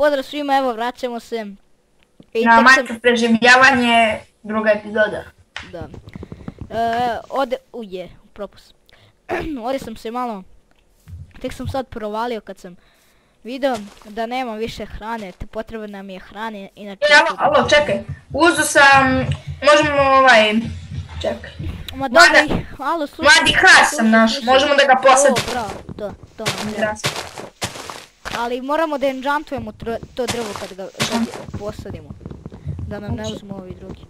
pozdrav svima, evo vraćamo se. Na Minecraft preživljavanje, druga epizoda. Da. Propust. Ovdje sam se malo, tek sam sad provalio kad sam vidio da nema više hrane, te potrebna mi je hrane, inače... Alo, čekaj, uzu sam, možemo čekaj. Ma dobro, alo, slušaj. Mladi hrast sam naš, možemo da ga posadimo. O, bravo, to nam treba. Ali moramo da enchantujemo to drvo kad ga posadimo. Da nam ne uzmu ovi drugi.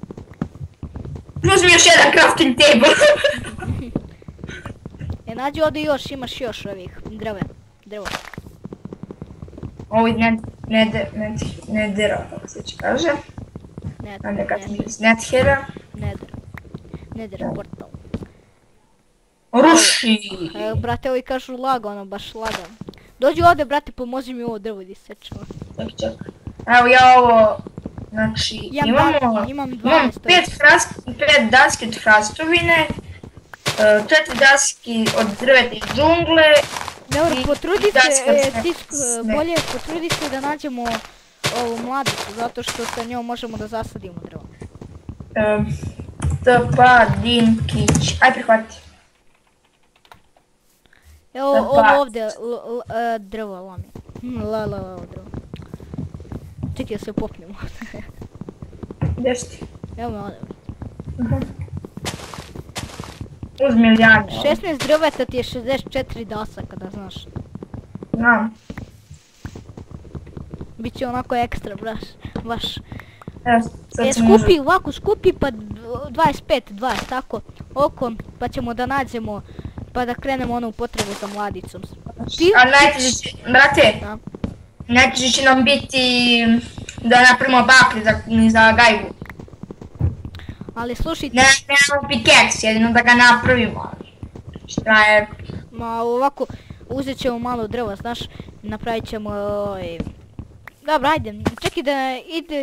Uzmi još jedan crafting table. Nađi ovdje još, imaš još ovih drvo. Ovi nedera, kako se će kaže. Nethera. Nether portal. Ruši! Evo, brate, ovi kažu lagano, baš lagano. Dođi ovdje, brate, pomozi mi ovo drvo da isečemo. Čekaj. Evo ja ovo, znači, imam 5 daski od hrastovine, 4 daski od drveta iz džungle. Dobro, potrudi se da nađemo ovu mladicu, zato što sa njom možemo da zasadimo drvo. Dinkić, aj prihvati. Evo ovo ovdje, drvo lomi. Drvo. Čekaj da se popnemo. Gdje si ti? Evo me ovdje. Uzmi ljanje. 16 drveta ti je 64 dasaka, da znaš. Znam. Biće onako ekstra, baš. Skupi pa 25-20, tako, oko, pa ćemo da nađemo, pa da krenemo onu potrebu za mladicom. A najteže, brate, najteže će nam biti da napravimo baklje za gajbu. Ali slušajte... Nemamo pickaxe, jedino da ga napravimo. Šta je... Ma ovako, uzet ćemo malo drva, znaš, napravit ćemo... Dobro, ajde, čekaj da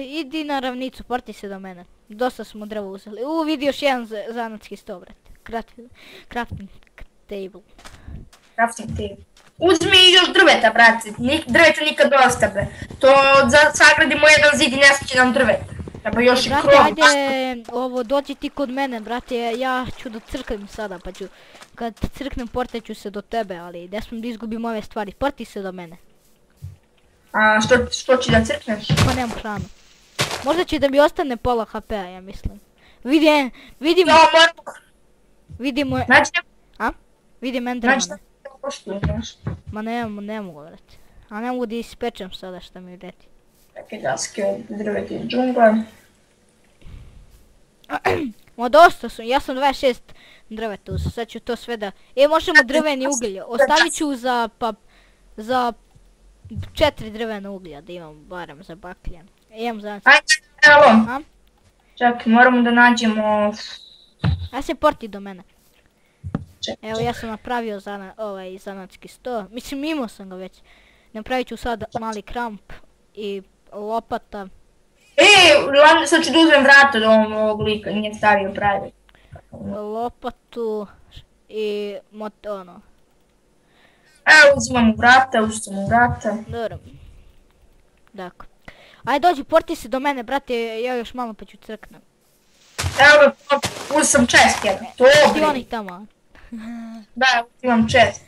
idi na ravnicu, porti se do mene. Dosta smo drva uzeli. Vidi još jedan zanatski sto, brate. Crafting table. Crafting table. Uzmi još drveta, brate. Drveta nikad dosta, bre. To sagradimo jedan zid i neće nam drveta. Treba još i krov. Brate, ajde, dođi ti kod mene, brate. Ja ću da crknem sada, pa ću... Kad crknem, portat ću se do tebe, ali ne smijem da izgubim ove stvari. Porti se do mene. A što će da crkneš? Pa nemam hranu. Možda će da mi ostane pola HP-a, ja mislim. Vidimo... Vidimo... A? Vidim Endermana. Ma ne mogu, vrati. A ne mogu da ispečem sada šta mi vrati. Čekaj daske od drveta iz džungla. Ma dosta su, ja sam 26 drveta uz, sad ću to sve da... možemo drveni uglje, ostavit ću za 4 drvena uglja da imam barem za baklje. Imam za... Ajde, čekaj, moramo da nađemo... Aj se porti do mene. Evo ja sam napravio ovaj zanatski sto, mislim imao sam ga već. Napravit ću sad mali kramp i lopata. Sad ću da uzmem vrata od ovog lika, nije stavio pravi. Lopatu i ono. Evo uzimam vrata, Dobro. Dakle. Ajde dođi, porti se do mene, brate, ja još malo pa ću crknem. Evo ga, uzim chest jedan, Ti onih tamo. Da, imam chest.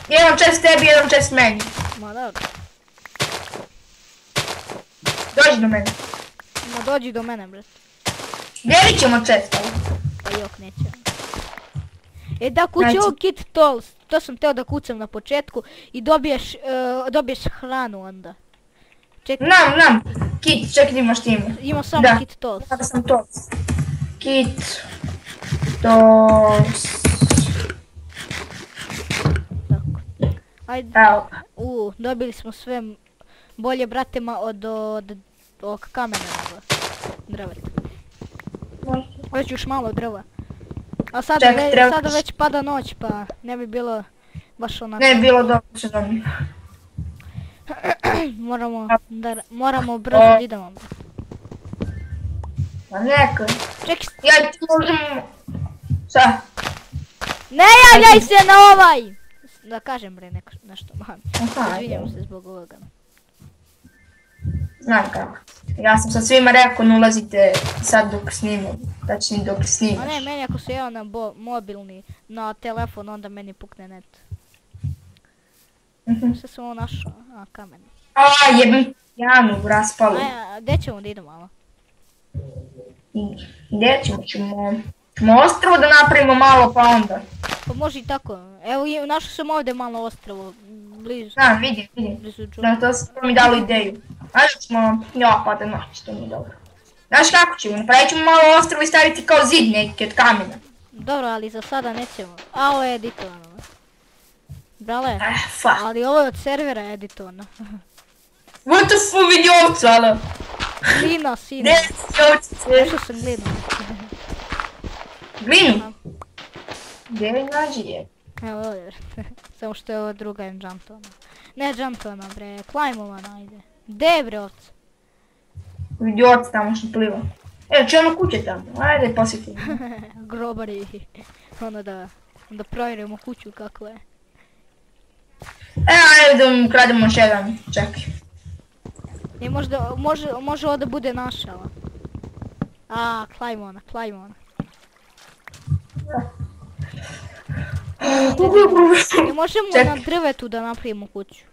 Jedan chest tebi, jedan chest meni. Ma dobro. Dođi do mene. Ma dođi do mene, brate. Dijelit ćemo chest. Pa jok, neće. Da, kući ovo kit tools. To sam teo da kucam na početku i dobiješ hranu onda. Nam, kit, čekaj da imaš ti ime. Imam samo kit tools. Da sam tools. Kit tools. Ajde. Dobili smo sve bolje, brate, od ovog kamena drveta. Već još malo drva. A sada već pada noć, pa ne bi bilo baš onako... Ne bi bilo dobro. Moramo brzo da idemo. Pa nekaj. Čekaj. Ja ti možem... Šta? Ne javljaj se na ovaj! Da kažem bre nešto, man. Izvinjam se zbog ovoga. Znam kako. Ja sam sa svima rekao, ne ulazite sad dok snimam. Tačnije dok A snimaš. ne, meni ako se ja na mobilni, na telefon, onda meni pukne net. Sve sam ovo našao, kamen. Jebim Janu, raspalu. Gdje ćemo da idemo malo? Gdje ćemo ostrvo da napravimo malo pa onda. Pa može i tako. Evo, našao sam ovdje malo ostrvo, blizu. Da, vidim. Da, to mi dalo ideju. Ajde ćemo, pada noć, to mi je dobro. Znaš kako ćemo, napravit ćemo malo ostrvo i staviti kao zid neki od kamena. Dobro, ali za sada nećemo. A ovo je editovano. Brale, Fuck. ali ovo je od servera editovano. What the fuck vidi ovcu, alo? Glina, sine. Gdje si ovčice? Našao sam glinu. Glinu? Gdje je nađi je? Evo ovdje. Samo što je ovo druga enchantona. Ne enchantona bre, climbovana ide. Gdje je bre ovca? Vidi ovca tamo što pliva. Evo će ono kuće tamo, ajde posjetimo. Grobari. Ono da provjerimo kuću kako je. Ajde da mu krademo još jedan, čekaj. I može ovo da bude naša. Climbona. I možemo na drvetu da napravimo kuću.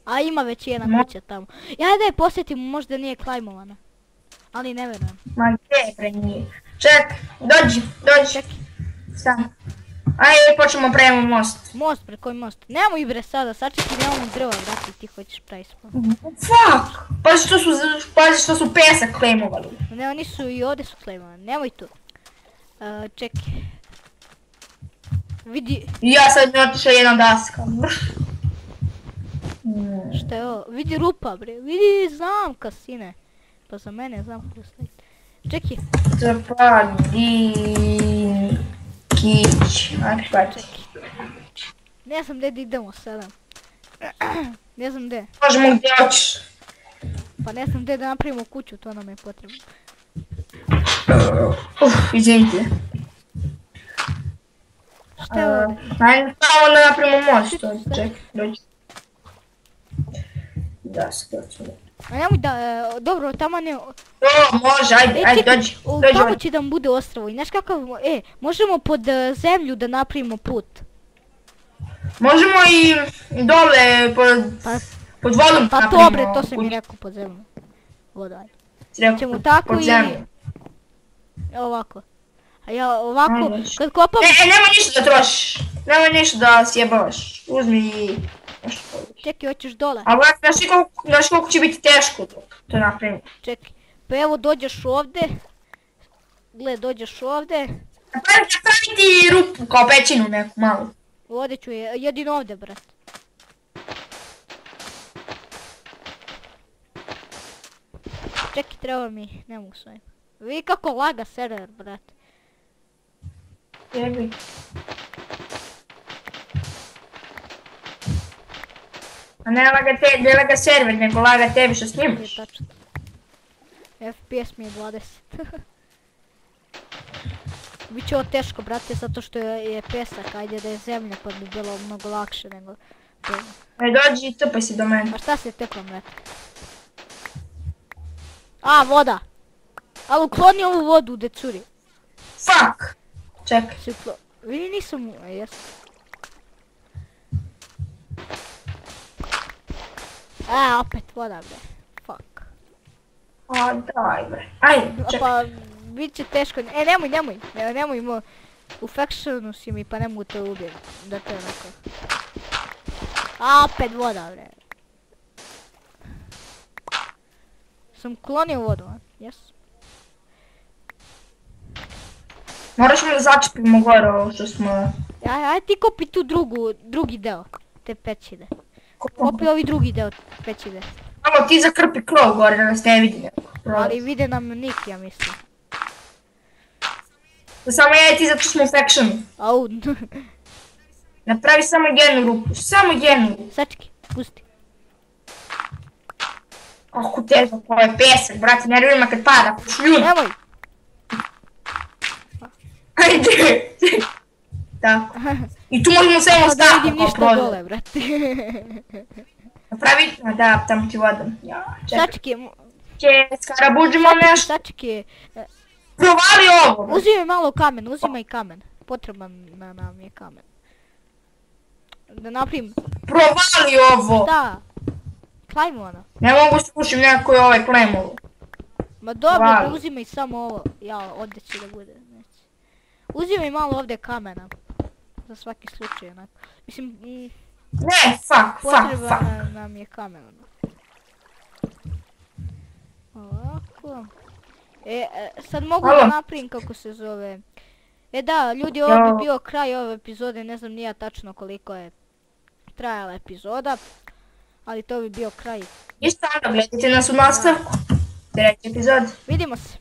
A ima već jedna kuća tamo. Da je posjetimo, možda nije climbovana. Ali ne vjerujem. Ma gdje pre nije? Ček, dođi. Čekaj. Stani. Ajde, počnemo pravimo most. Most, pre koji most? Nemoj bre sada, sačekaj nemamo drva, vrati, ti hoćeš praviti spod. Fuck! Pazi što su pesak claimovali. Ne, oni su i ovdje su claimovani, nemoj tu. Čekaj. Vidi. Ja sad mi otišao jedna daska. Šta je ovo? Vidi rupa bre, vidi zamka sine. Pa za mene je zamka ostaviti. Čekaj. Kić. Ajde, Čekaj. Ne znam gdje idemo sada. Ne znam gdje. Možemo gdje hoćeš. Pa ne znam gdje da napravimo kuću, to nam je potrebno. Izvinite. Šta je ovdje? Ajde tamo da napravimo most. Čekaj, dođi. Da, skočimo. A nemoj da, dobro, tamo ne... Može, ajde, dođi. Tamo će da nam bude ostrvo i znaš kakav, možemo pod zemlju da napravimo put. Možemo i dole pod vodom pa napravimo. Pa to sam mi rekao pod zemlju. Voda, ajde. Ćemo tako i... Ovako. A ja ovako, kad kopam... Nemoj ništa da trošiš. Nemoj ništa da sjebavaš. Uzmi i... Čekaj, hoćeš dole. A vrat, znaš koliko će biti teško to napravimo. Čekaj, pa evo dođeš ovdje. Gle, dođeš ovdje. Napravi ti rupu kao pećinu neku malu. Ovdje ću jedino ovdje, brat. Čekaj, treba mi, ne mogu svojim. Vidi kako laga server, brat. Jebi. A ne laga server, nego laga tebi što snimaš. Je tačno. FPS mi je 20. Biće ovo teško, brate, zato što je pesak, ajde da je zemlja pa bi bilo mnogo lakše nego... Dođi i tupaj si do mene. A šta se teklo, brate? A, voda! Ali ukloni ovu vodu gdje curi. Fuck! Čekaj. Vidi nisam... Jes. Opet voda, bre. Fuck. A, daj, bre. Ajde, čekaj. Pa, bit će teško. Nemoj. U factionu si mi, pa ne mogu te ubijem. Da te onako. Opet voda, bre. Sam klonio vodu, a? Jes. Moraš mi da začepimo gore ovo što smo... Ajde ti kopi tu drugi deo. Te pećine. Kopi ovi drugi deo pećine. Samo ti zakrpi krov gore da nas ne vidi neko. Ali vide nam nik, ja mislim. Samo ja i ti zato smo u factionu. Au. Napravi samo jednu rupu, samo jednu rupu. Sačekaj, pusti. Kako teško, ovo je pesak, brate, nervira me kad pada, šljuna. Nemoj. Ajde. Tako. I tu možemo samo Da staviti vidim kao ništa prozor. dole, brate. Napravi, da, tamo ti vodam. Ja, čekaj. Sački, Skarabuđimo nešto. sački. Provali ovo. Uzimaj malo kamen, uzimaj kamen. Potreban nam je kamen. Da napravim... Provali ovo. Da. Klajmo ono. Ne mogu slušim nekako je ovaj klejmovo. Ma dobro, Provali. da uzimaj samo ovo. Ja, ovdje će da bude. Neće. Uzimaj malo ovdje kamena. Za svaki slučaj onako. Mislim, Ne, fuck. potreban nam je kamen. Ovako. Sad mogu da napravim kako se zove. Da, ljudi, ovo bi bio kraj ove epizode, ne znam nija tačno koliko je trajala epizoda. Ali to bi bio kraj. I stvarno, gledajte nas u nastavku. Treći epizod. Vidimo se.